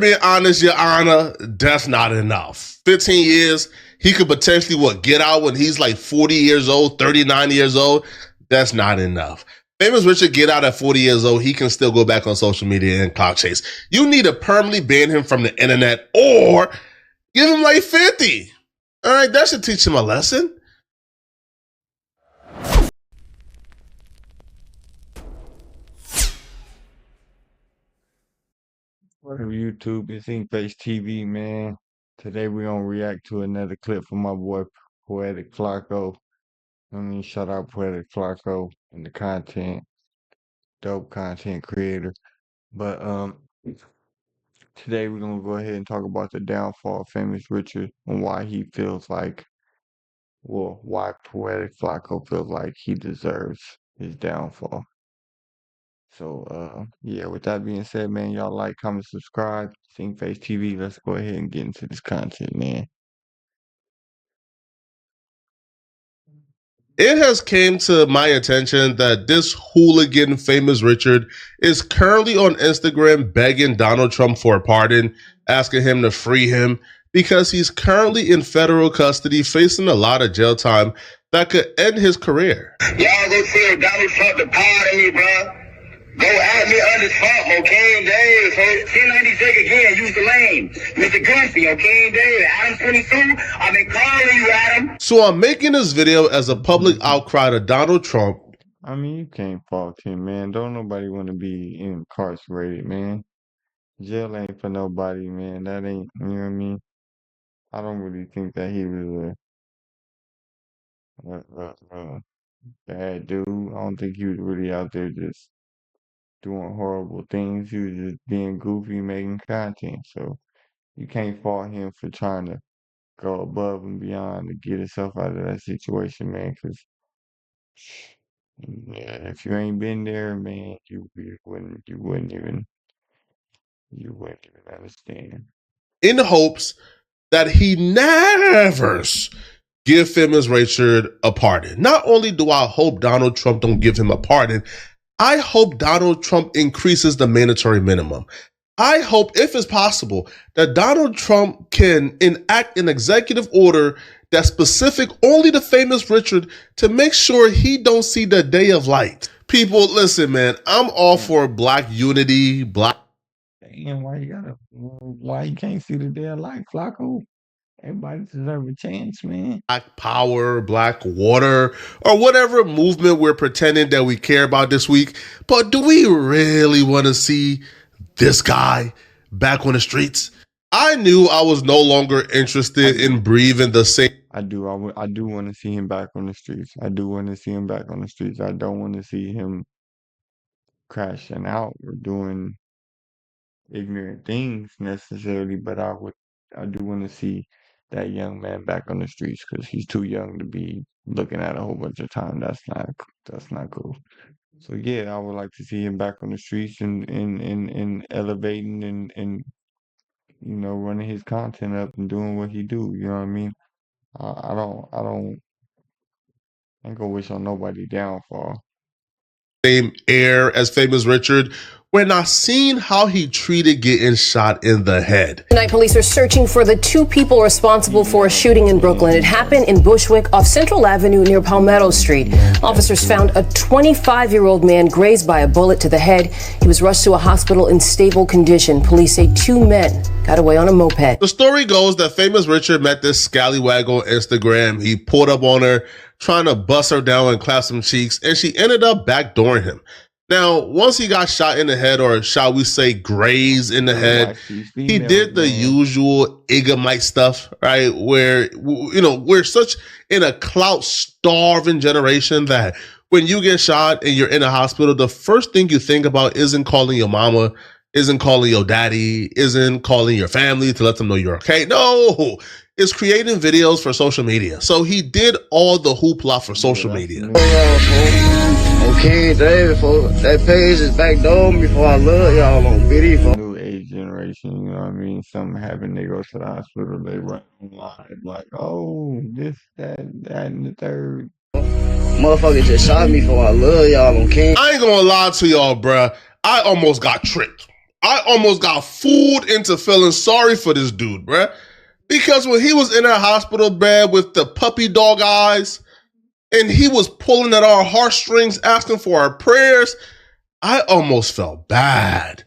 Being honest, Your Honor, that's not enough. 15 years, he could potentially, get out when he's like 40 years old, 39 years old. That's not enough. Famous Richard get out at 40 years old, he can still go back on social media and clout chase. You need to permanently ban him from the internet or give him like 50. All right, that should teach him a lesson. What up, YouTube? It's InkFaceTv, man. Today we're gonna react to another clip from my boy Poetic Flacco. Shout out Poetic Flacco and the content, dope content creator. But today we're gonna go ahead and talk about the downfall of Famous Richard and why he feels like, why Poetic Flacco feels like he deserves his downfall. So, yeah, with that being said, man, y'all like, comment, subscribe, InkFaceTv. Let's go ahead and get into this content, man. It has came to my attention that this hooligan Famous Richard is currently on Instagram begging Donald Trump for a pardon, asking him to free him because he's currently in federal custody facing a lot of jail time that could end his career. Y'all go tell Donald Trump to pardon me, bro. Go at me under Trump, okay, Dave. So 1096 again, use the lane. Mr. Gunsy, okay, Dave. Adam 22, I've been calling you, Adam. So I'm making this video as a public outcry to Donald Trump. I mean, you can't fault him, man. Don't nobody want to be incarcerated, man. Jail ain't for nobody, man. That ain't, you know what I mean? I don't really think that he was a bad dude. I don't think he was really out there just doing horrible things. He was just being goofy, making content. So you can't fault him for trying to go above and beyond to get himself out of that situation, man. Because yeah, if you ain't been there, man, you wouldn't even understand. In hopes that he never give Famous Richard a pardon. Not only do I hope Donald Trump don't give him a pardon, I hope Donald Trump increases the mandatory minimum. I hope, if it's possible, that Donald Trump can enact an executive order that's specific only to Famous Richard to make sure he don't see the day of light. People, listen, man, I'm all for black unity, black. Damn, why you can't see the day of light, Flacco? Everybody deserves a chance, man. Black power, black water, or whatever movement we're pretending that we care about this week. But do we really want to see this guy back on the streets? I knew I was no longer interested in breathing the same. I do want to see him back on the streets. I do want to see him back on the streets. I don't want to see him crashing out or doing ignorant things necessarily, but I do want to see that young man back on the streets because he's too young to be looking at a whole bunch of time. That's not cool. So yeah, I would like to see him back on the streets and elevating and running his content up and doing what he do. You know what I mean? I ain't gonna wish on nobody downfall. Same air as Famous Richard when I seen how he treated getting shot in the head. Tonight, police are searching for the two people responsible for a shooting in Brooklyn. It happened in Bushwick off Central Avenue near Palmetto Street. Officers found a 25-year-old man grazed by a bullet to the head. He was rushed to a hospital in stable condition. Police say two men got away on a moped. The story goes that Famous Richard met this scallywag on Instagram. He pulled up on her, trying to bust her down and clap some cheeks, and she ended up backdooring him. Now, once he got shot in the head, or shall we say grazed in the head, he did the usual Igamite stuff, right? Where, we're such in a clout-starving generation that when you get shot and you're in a hospital, the first thing you think about isn't calling your mama, isn't calling your daddy, isn't calling your family to let them know you're okay. No, it's creating videos for social media. So he did all the hoopla for social media. Okay, David, that page is backdoor me before I love y'all on video. New age generation, you know what I mean? Something happened, they go to the hospital, they run online like, oh, this, that, and the third. Motherfucker just shot me before I love y'all on King. I ain't gonna lie to y'all, bruh. I almost got tricked. I almost got fooled into feeling sorry for this dude, bruh. Because when he was in that hospital bed with the puppy dog eyes and he was pulling at our heartstrings asking for our prayers, I almost felt bad.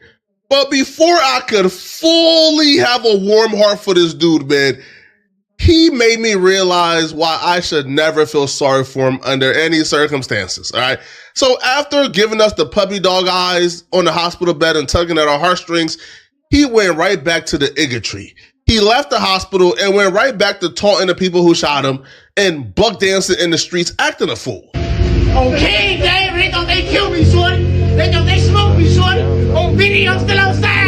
But before I could fully have a warm heart for this dude, man, he made me realize why I should never feel sorry for him under any circumstances, all right? So after giving us the puppy dog eyes on the hospital bed and tugging at our heartstrings, he went right back to the bigotry. He left the hospital and went right back to taunting the people who shot him and buck dancing in the streets, acting a fool. Okay, Dave, they thought they killed me, shorty. They thought they smoked me, shorty. On video, I'm still outside.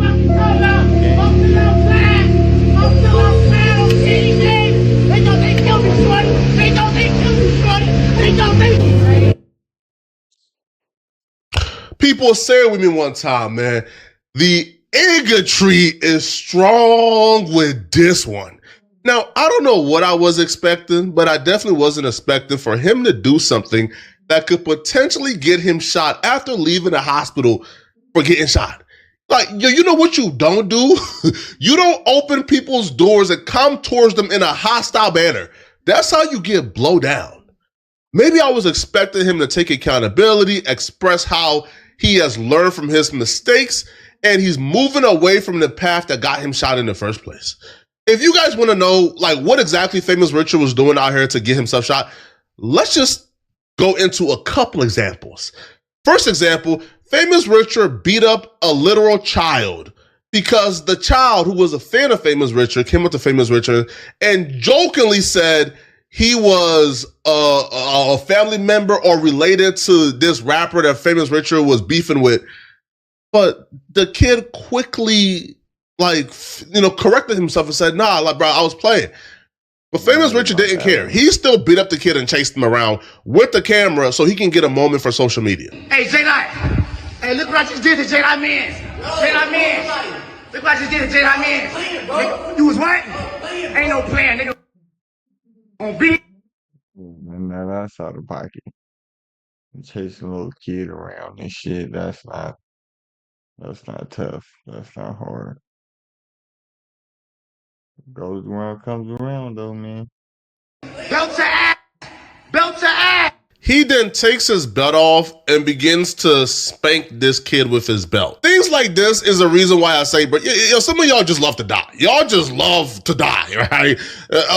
I'm still outside. I'm still outside on TV, Dave. They thought they killed me, shorty. They thought they killed me, shorty. They thought they... People said with me one time, man, the bigotry is strong with this one. Now, I don't know what I was expecting, but I definitely wasn't expecting for him to do something that could potentially get him shot after leaving the hospital for getting shot. Like, you know what you don't do? You don't open people's doors and come towards them in a hostile manner. That's how you get blown down. Maybe I was expecting him to take accountability, express how he has learned from his mistakes, and he's moving away from the path that got him shot in the first place. If you guys want to know like what exactly Famous Richard was doing out here to get himself shot, let's just go into a couple examples. First example, Famous Richard beat up a literal child because the child who was a fan of Famous Richard came up to Famous Richard and jokingly said he was a family member or related to this rapper that Famous Richard was beefing with. But the kid quickly corrected himself and said, nah, like, bro, I was playing. But Famous Richard didn't care. He still beat up the kid and chased him around with the camera so he can get a moment for social media. Hey, J-Dot. Hey, look what I just did to J-Dot Mans. J-Dot Mans. Look what I just did to J-Dot Mans. You was what? Ain't no plan, nigga. On beat. And that's out of pocket. Chasing a little kid around and shit, that's not tough. That's not hard. Goes around, comes around, though, man. Belt to ass. Belt to ass. He then takes his belt off and begins to spank this kid with his belt. Things like this is a reason why I say, but some of y'all just love to die. Y'all just love to die, right?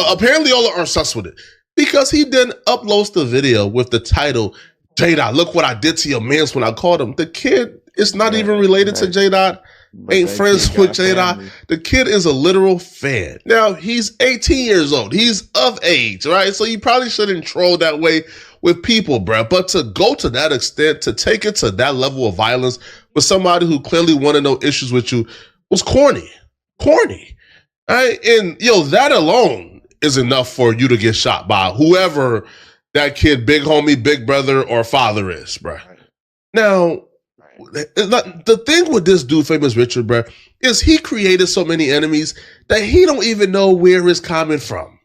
Apparently y'all are obsessed with it. Because he then uploads the video with the title, J-Dot, look what I did to your mans when I called him. The kid is not even related to J-Dot. Ain't friends with J-Dot. The kid is a literal fan. Now, he's 18 years old. He's of age, right? So you probably shouldn't troll that way with people, bruh. But to go to that extent, to take it to that level of violence with somebody who clearly wanted no issues with you was corny. Corny. Right? And, that alone is enough for you to get shot by whoever that kid, big homie, big brother, or father is, bruh. Now, the thing with this dude, Famous Richard, bruh, is he created so many enemies that he don't even know where it's coming from.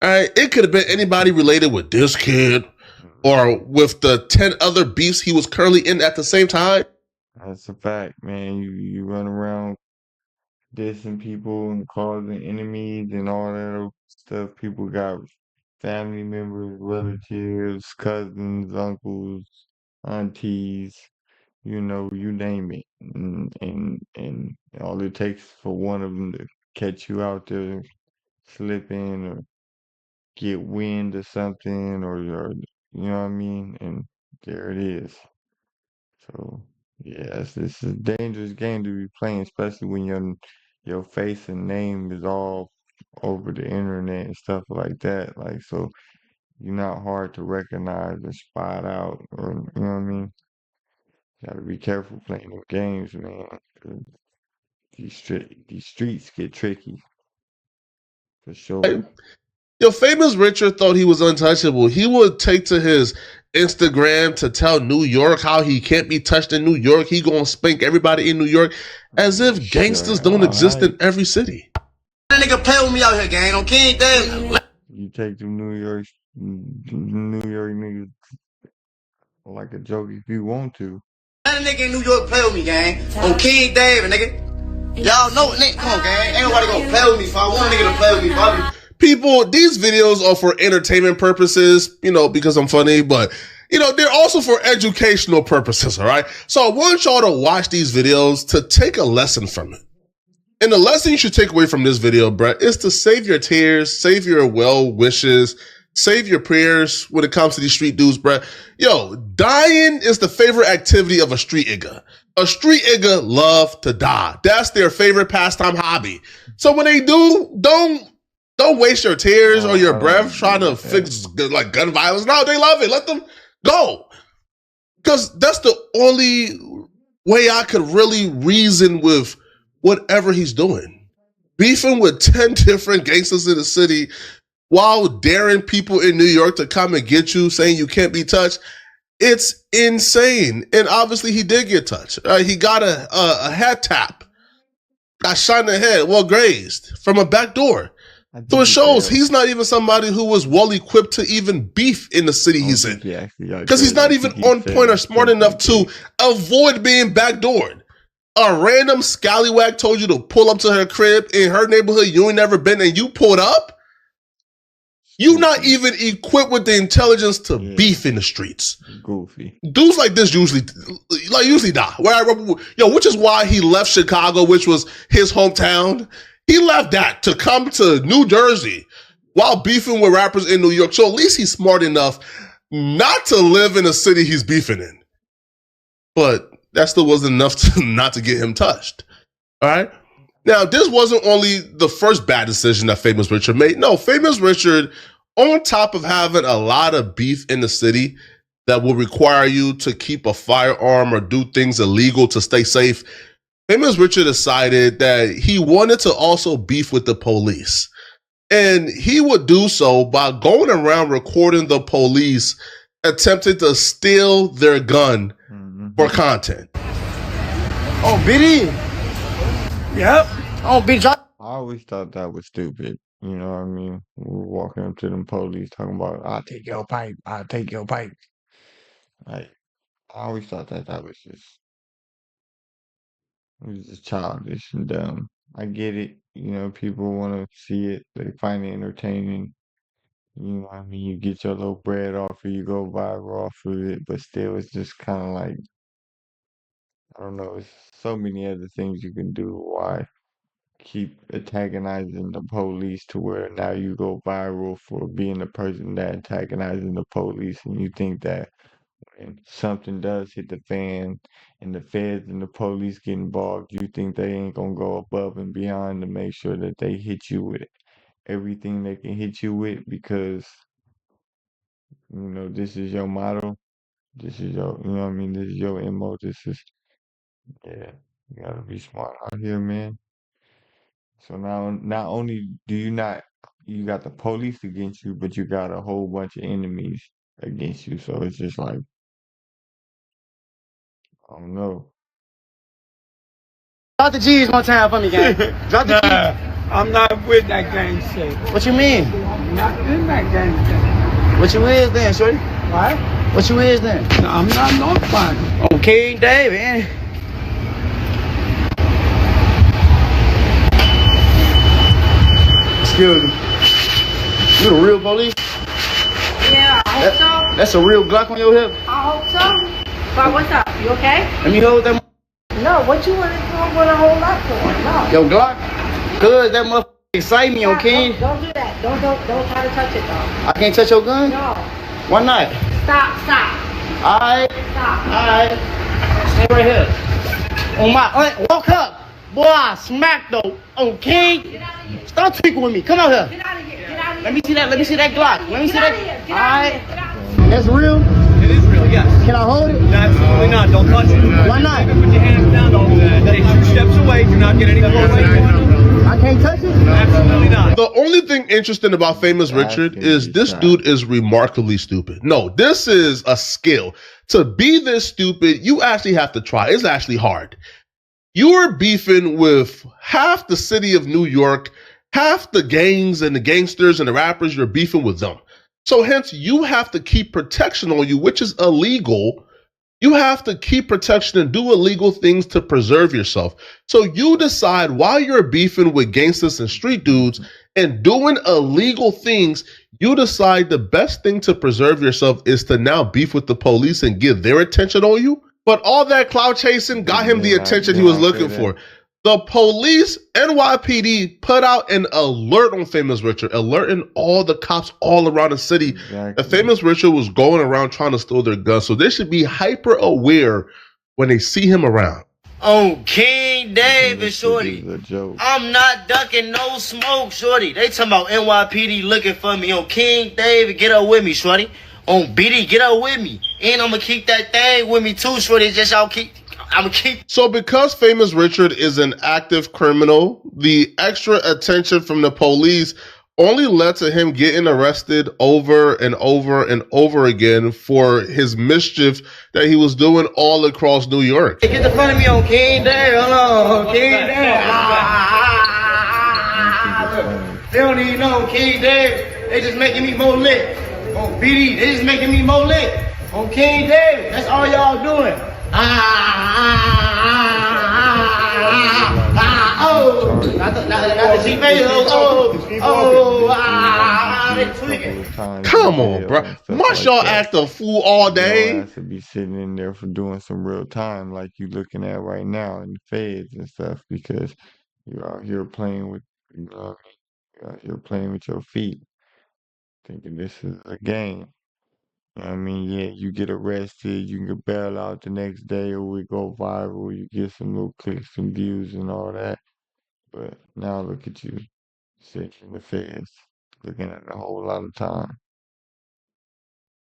All right, it could have been anybody related with this kid or with the 10 other beefs he was currently in at the same time. That's a fact, man. You run around dissing people and causing enemies and all that stuff. People got family members, relatives, cousins, uncles, aunties, you name it. And all it takes for one of them to catch you out there slipping or get wind or something or you know what I mean? And there it is. So yeah, it's a dangerous game to be playing, especially when your face and name is all over the internet and stuff like that. Like, so you're not hard to recognize or spot out, or you know what I mean. Gotta be careful playing them games, man. 'Cause these streets get tricky for sure. Famous Richard thought he was untouchable. He would take to his Instagram to tell New York how he can't be touched in New York. He gonna spank everybody in New York as if gangsters don't exist in every city. That nigga play with me out here, gang. On King Day. You take them New York niggas like a joke if you want to. Let a nigga in New York play with me, gang. On King David, nigga. Y'all know it, nigga. Come on, gang. Ain't nobody gonna play with me. If I want a nigga to play with me, Bobby. People, these videos are for entertainment purposes, because I'm funny, but they're also for educational purposes, all right? So I want y'all to watch these videos to take a lesson from it. And the lesson you should take away from this video, Brett, is to save your tears, save your well wishes, save your prayers when it comes to these street dudes, Brett. Yo, dying is the favorite activity of a street nigga. A street nigga love to die. That's their favorite pastime hobby. So when they do, don't waste your tears or your breath trying to fix like gun violence. No, they love it. Let them go. Because that's the only way I could really reason with whatever he's doing. Beefing with 10 different gangsters in the city while daring people in New York to come and get you, saying you can't be touched. It's insane. And obviously he did get touched. He got a head tap. Got shot in the head, grazed from a back door. So it shows he's not even somebody who was well equipped to even beef in the city he's in. Because he's not even on point or smart enough to avoid being backdoored. A random scallywag told you to pull up to her crib in her neighborhood you ain't never been and you pulled up? You not even equipped with the intelligence to beef in the streets. Goofy. Dudes like this usually die. Which is why he left Chicago, which was his hometown. He left that to come to New Jersey while beefing with rappers in New York. So at least he's smart enough not to live in a city he's beefing in. But that still wasn't enough to not to get him touched. All right? Now, this wasn't only the first bad decision that Famous Richard made. No, Famous Richard, on top of having a lot of beef in the city that will require you to keep a firearm or do things illegal to stay safe, Famous Richard decided that he wanted to also beef with the police. And he would do so by going around recording the police attempting to steal their gun for content. Oh, BD. Yep. Oh, bitch. I always thought that was stupid. You know what I mean? We were walking up to them police talking about, I'll take your pipe. I'll take your pipe. Like, I always thought that was just childish and dumb. I get it. People want to see it. They find it entertaining. You know what I mean? You get your little bread off or you go viral off of it. But still, it's just kind of like, I don't know. It's so many other things you can do. Why keep antagonizing the police to where now you go viral for being the person that antagonizing the police, and you think that when something does hit the fan and the feds and the police get involved, you think they ain't gonna go above and beyond to make sure that they hit you with everything they can hit you with because this is your motto, this is your this is your MO, this is you gotta be smart out here, man. So now, not only do you got the police against you, but you got a whole bunch of enemies against you. So it's just like, I don't know. Drop the G's one time for me, gang. Drop the G's. I'm not with that gang shit. What you mean? I'm not in that gang shit. What you is then, shorty? What? What you is then? No, I'm not nobody. Oh, King David, man. Excuse me. You the real police? Yeah, I hope so. That's a real Glock on your hip? I hope so. But what's up? You okay? Let me hold that. No, what you want to do with a whole lot for? No. Your Glock? Cause that motherfucker excite me, okay? Don't do that. Don't try to touch it, though. I can't touch your gun? No. Why not? Stop. Alright. Stop. Alright. Stay right here. On my, walk up. Boy, I smack though. Okay? Get out of here. Stop tweaking with me. Come out here. Get out of here. Get out of here. Let me see that Glock. Let me see Get out that. of here. Get out of here. Get out of here. That's real? It is real, yes. Can I hold it? Absolutely not. Don't touch it. Why not? Put your hands down. Don't stay 2 steps away. Do not get any more weight on you. I can't touch it? Absolutely not. The only thing interesting about Famous Richard is this dude is remarkably stupid. No, this is a skill. To be this stupid, you actually have to try. It's actually hard. You are beefing with half the city of New York, half the gangs and the gangsters and the rappers, you're beefing with them. So hence, you have to keep protection on you, which is illegal You have to keep protection and do illegal things to preserve yourself. So you decide while you're beefing with gangsters and street dudes and doing illegal things, you decide the best thing to preserve yourself is to now beef with the police and get their attention on you. But all that cloud chasing got him the attention he was looking for. The police, NYPD, put out an alert on Famous Richard, alerting all the cops all around the city that Famous Richard was going around trying to steal their guns. So they should be hyper aware when they see him around. On King David, shorty. I'm not ducking no smoke, shorty. They talking about NYPD looking for me. On King David, get up with me, shorty. On BD, get up with me. And I'm gonna keep that thing with me too, shorty. Just y'all keep. So because Famous Richard is an active criminal, the extra attention from the police only led to him getting arrested over and over and over again for his mischief that he was doing all across New York. Get the front of me on King Day. Hold on, King Day. They don't even know King Day. They just making me more lit. On BD, they just making me more lit. On King Day, that's all y'all doing. Come on, bro. Must y'all act a fool all day? You have to be sitting in there for doing some real time like you looking at right now in the feds and stuff because you're out here playing with, you know, you're out here playing with your feet, thinking this is a game. I mean, yeah, you get arrested, you can get bail out the next day, or we go viral, you get some little clicks and views and all that. But now look at you, sitting in the feds, looking at a whole lot of time.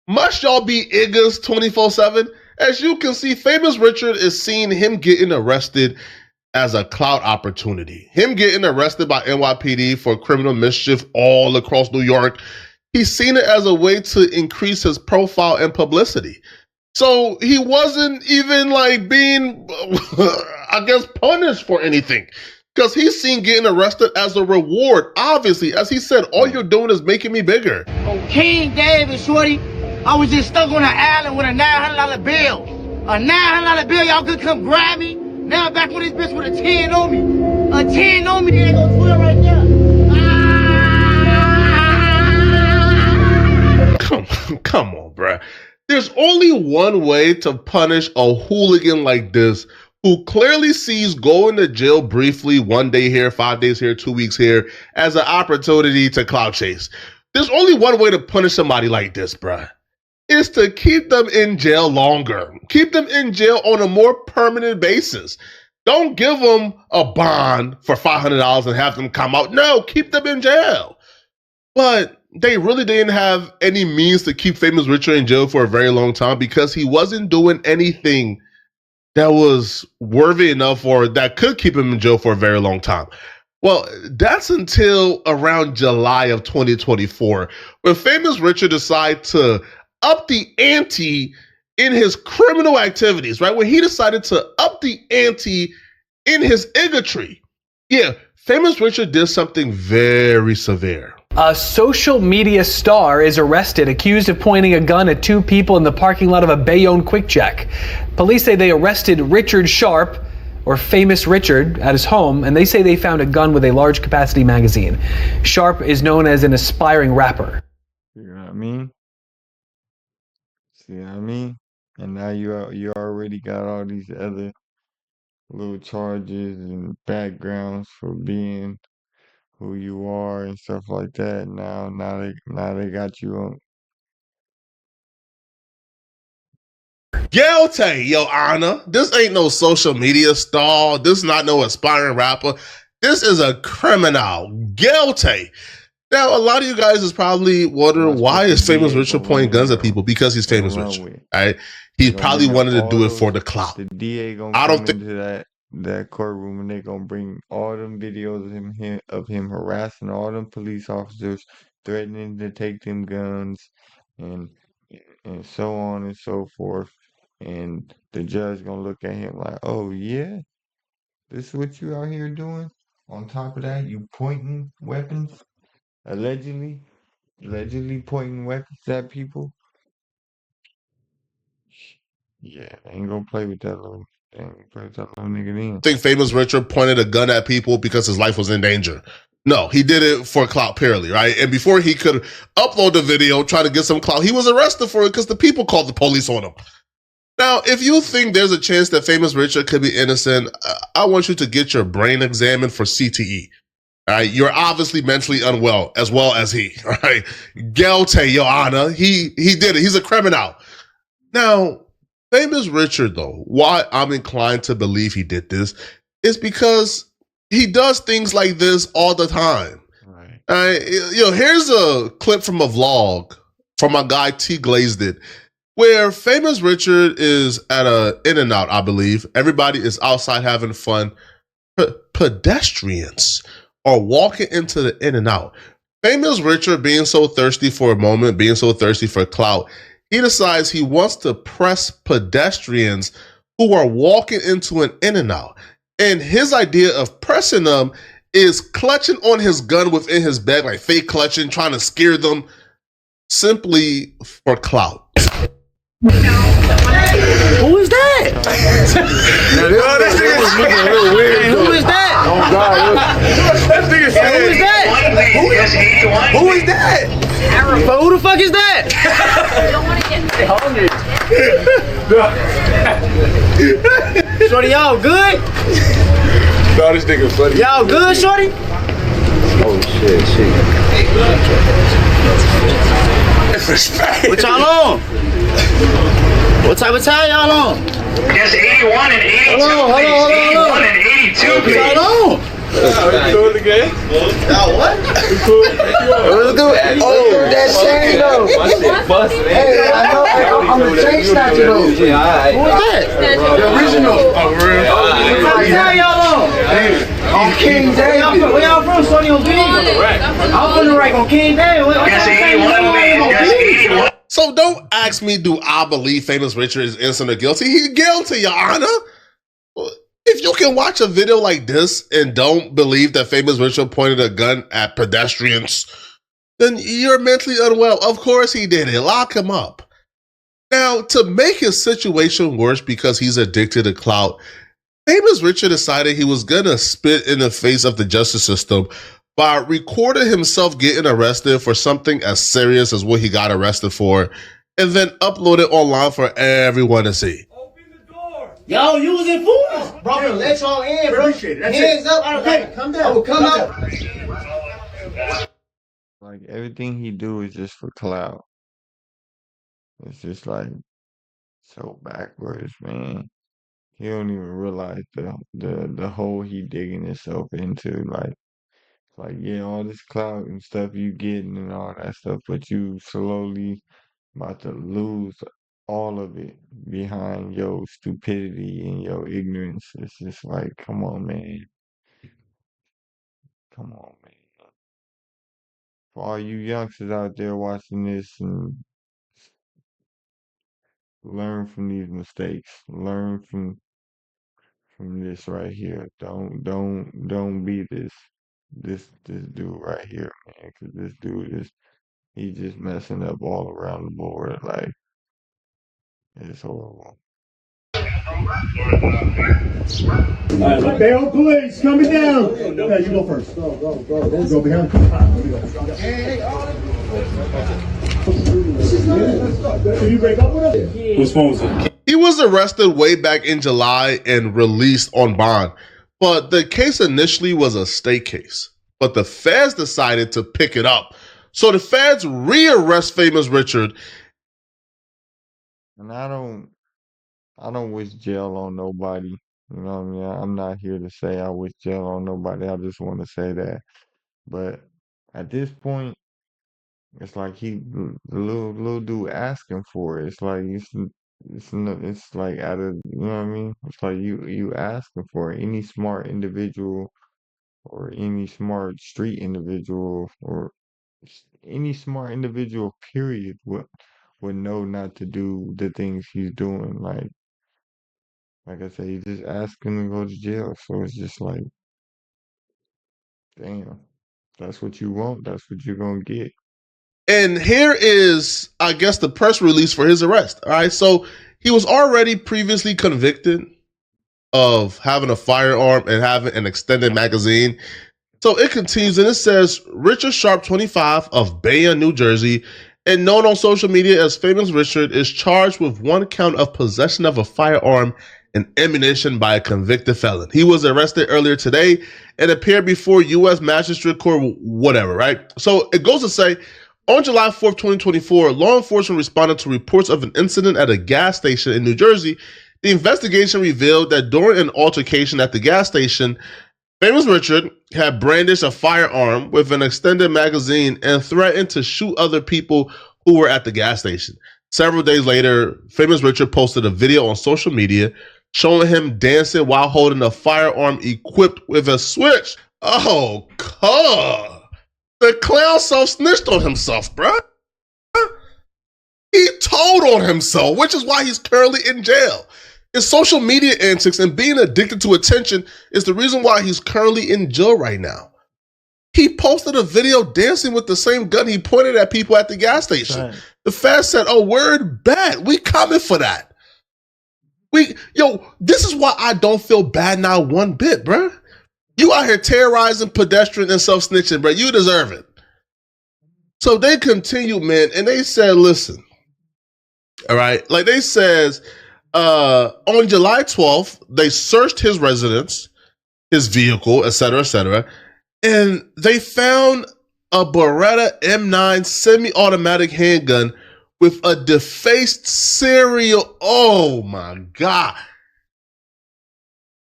Must y'all be iggas 24/7? As you can see, Famous Richard is seeing him getting arrested as a clout opportunity. Him getting arrested by NYPD for criminal mischief all across New York. He's seen it as a way to increase his profile and publicity. So he wasn't even like being, I guess, punished for anything. Because he's seen getting arrested as a reward. Obviously, as he said, all you're doing is making me bigger. On King David, shorty, I was just stuck on an island with a $900 bill. A $900 bill, y'all could come grab me. Now I'm back on this bitch with a 10 on me. A 10 on me, they ain't gonna 12 right there. Come on, bruh. There's only one way to punish a hooligan like this who clearly sees going to jail briefly, 1 day here, 5 days here, 2 weeks here, as an opportunity to clout chase. There's only one way to punish somebody like this, bruh. Is to keep them in jail longer. Keep them in jail on a more permanent basis. Don't give them a bond for $500 and have them come out. No, keep them in jail. But they really didn't have any means to keep Famous Richard in jail for a very long time because he wasn't doing anything that was worthy enough or that could keep him in jail for a very long time. Well, that's until around July of 2024, when Famous Richard decided to up the ante in his criminal activities, right? When he decided to up the ante in his bigotry. Yeah, Famous Richard did something very severe. A social media star is arrested, accused of pointing a gun at two people in the parking lot of a Bayonne Quick Check. Police say they arrested Richard Sharp, or Famous Richard, at his home, and they say they found a gun with a large capacity magazine. Sharp is known as an aspiring rapper. You know what I mean? See what I mean? And now you already got all these other little charges and backgrounds for being who you are and stuff like that. Now they got you on. Guilty, Your Honor. This ain't no social media star. This is not no aspiring rapper. This is a criminal. Guilty. Now, a lot of you guys is probably wondering why is Famous Richard pointing guns at people? Because he's Famous Richard, right? He probably wanted to do it for the clout. The DA gonna come into that courtroom and they gonna bring all them videos of him harassing all them police officers, threatening to take them guns, and so on and so forth. And the judge gonna look at him like, oh yeah, this is what you out here doing? On top of that, you pointing weapons, allegedly pointing weapons at people. Yeah, they ain't gonna play with that little. They ain't gonna play with that little nigga then. Think Famous Richard pointed a gun at people because his life was in danger. No, he did it for clout purely, right? And before he could upload the video, try to get some clout, he was arrested for it because the people called the police on him. Now, if you think there's a chance that Famous Richard could be innocent, I want you to get your brain examined for CTE. All right, you're obviously mentally unwell, as well as he. All right, Guilty, Your Honor. He did it. He's a criminal. Now, Famous Richard, though, why I'm inclined to believe he did this is because he does things like this all the time. Right. Here's a clip from a vlog from my guy T Glazed It, where Famous Richard is at a In-N-Out, I believe. Everybody is outside having fun. Pedestrians are walking into the In-N-Out. Famous Richard, being so thirsty for a moment, being so thirsty for clout, he decides he wants to press pedestrians who are walking into an In-N-Out. And his idea of pressing them is clutching on his gun within his bag, like fake clutching, trying to scare them simply for clout. Who is that? This nigga was moving a little weird. Who is that? Oh God, that nigga said. Who is that? Who is that? But who the fuck is that? Shorty, y'all good? No, this nigga funny. Y'all good, Shorty? Oh shit. Respect. What y'all on? What type of time y'all on? There's 81 and 82. Hold on. 81 and 82. What y'all on? Cool again? Y'all what? What's good? Oh, that chain though. Hey, I know. I'm the chain snatcher though. Who is that? The original. Oh, real? What type of time y'all on? On King David. Where y'all from, Shorty? On King? I'm on the rack on King David. There's 81, man. There's 81. So don't ask me, do I believe Famous Richard is innocent or guilty? He's guilty, Your Honor. If you can watch a video like this and don't believe that Famous Richard pointed a gun at pedestrians, then you're mentally unwell. Of course he did it. Lock him up. Now, to make his situation worse because he's addicted to clout, Famous Richard decided he was going to spit in the face of the justice system by recording himself getting arrested for something as serious as what he got arrested for, and then upload it online for everyone to see. Yo, you was in food. Bro, let y'all in, bro. Appreciate it. That's Hands up. Okay, come down. I will come out. Like everything he do is just for clout. It's just like so backwards, man. He don't even realize the hole he digging himself into. Like yeah, all this clout and stuff you getting and all that stuff, but you slowly about to lose all of it behind your stupidity and your ignorance. It's just like, come on, man. Come on, man. For all you youngsters out there watching this, and learn from these mistakes. Learn from this right here. Don't be this dude right here, man. Because this dude he's just messing up all around the board. Like it's horrible. Bail police coming down. Yeah, you go first. Go behind. Did you break up with him? Whose phone was it? He was arrested way back in July and released on bond, but the case initially was a state case. But the feds decided to pick it up. So the feds re-arrest Famous Richard. And I don't wish jail on nobody. You know what I mean? I'm not here to say I wish jail on nobody. I just want to say that. But at this point, it's like the little dude asking for it. It's like it's like out of, you know what I mean? It's like you asking for it. Any smart individual or any smart street individual or any smart individual period would know not to do the things he's doing. Like I said, he's just asking to go to jail. So it's just like, damn, that's what you want. That's what you're gonna get. And here is, I guess, the press release for his arrest. All right. So he was already previously convicted of having a firearm and having an extended magazine. So it continues and it says Richard Sharp, 25, of Bayonne, New Jersey, and known on social media as Famous Richard, is charged with 1 count of possession of a firearm and ammunition by a convicted felon. He was arrested earlier today and appeared before U.S. Magistrate Court, whatever, right? So it goes to say, on July 4th, 2024, law enforcement responded to reports of an incident at a gas station in New Jersey. The investigation revealed that during an altercation at the gas station, Famous Richard had brandished a firearm with an extended magazine and threatened to shoot other people who were at the gas station. Several days later, Famous Richard posted a video on social media showing him dancing while holding a firearm equipped with a switch. Oh, God. The clown self-snitched on himself, bruh. He told on himself, which is why he's currently in jail. His social media antics and being addicted to attention is the reason why he's currently in jail right now. He posted a video dancing with the same gun he pointed at people at the gas station. Right. The feds said, oh, word bad. We coming for that. This is why I don't feel bad now one bit, bruh. You out here terrorizing pedestrians and self-snitching, bruh. You deserve it. So they continued, man, and they said, listen, all right, like they says, on July 12th, they searched his residence, his vehicle, et cetera, and they found a Beretta M9 semi-automatic handgun with a defaced serial. Oh my God.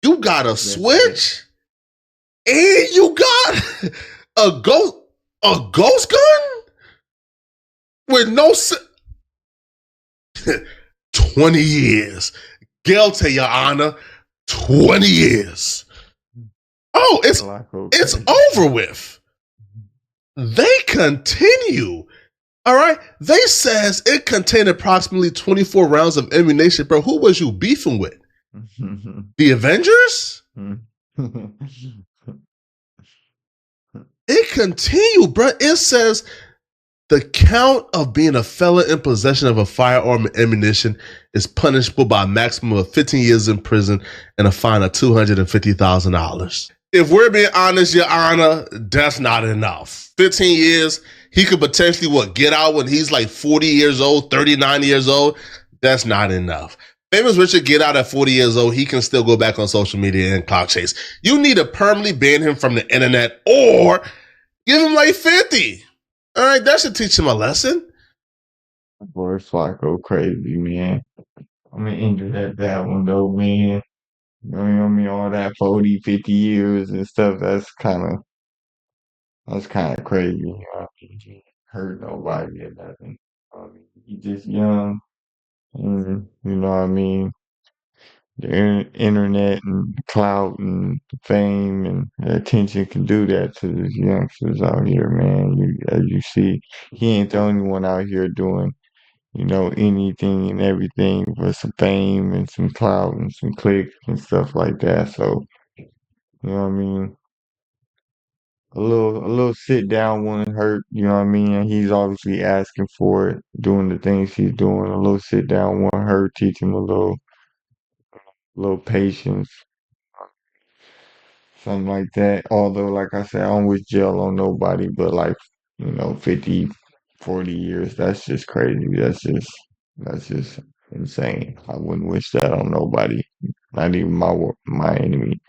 You got a switch and you got a ghost gun with no 20 years. Guilty, Your Honor. 20 years. Oh, it's over with. They continue. All right. They says it contained approximately 24 rounds of ammunition. Bro, who was you beefing with? The Avengers? It continued, bro. It says the count of being a felon in possession of a firearm and ammunition is punishable by a maximum of 15 years in prison and a fine of $250,000. If we're being honest, Your Honor, that's not enough. 15 years, he could potentially, get out when he's like 40 years old, 39 years old? That's not enough. Famous Richard get out at 40 years old, he can still go back on social media and clout chase. You need to permanently ban him from the internet or give him like 50. All right, that should teach him a lesson. Boy, it's like go crazy, man. I'm gonna end that one though, man. You know what I mean? All that 40, 50 years and stuff, that's kind of crazy. You know what I mean? You ain't hurt nobody or nothing. I mean, you just young, and you know what I mean? The internet and clout and fame and attention can do that to these youngsters out here, man. As you see, he ain't the only one out here doing, anything and everything for some fame and some clout and some clicks and stuff like that. So, you know what I mean? A little sit down wouldn't hurt, you know what I mean? And he's obviously asking for it, doing the things he's doing. A little sit down wouldn't hurt, teach him a little patience, something like that. Although, like I said, I don't wish jail on nobody, but like, 50, 40 years, that's just crazy. That's just insane. I wouldn't wish that on nobody, not even my enemy.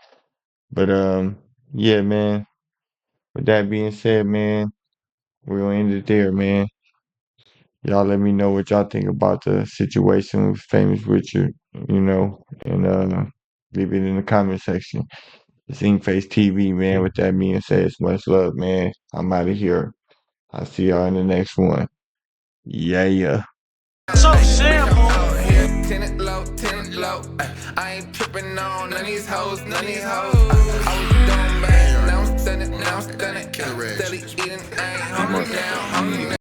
But yeah, man. With that being said, man, we're gonna end it there, man. Y'all let me know what y'all think about the situation with Famous Richard, and leave it in the comment section. It's InkFaceTv, man. With that being said, it's much love, man. I'm out of here. I'll see y'all in the next one. Yeah. So simple. Tenant low. I ain't tripping on none of these hoes. I was doing bad, now I'm stunning. Steady eating, I ain't hungry now.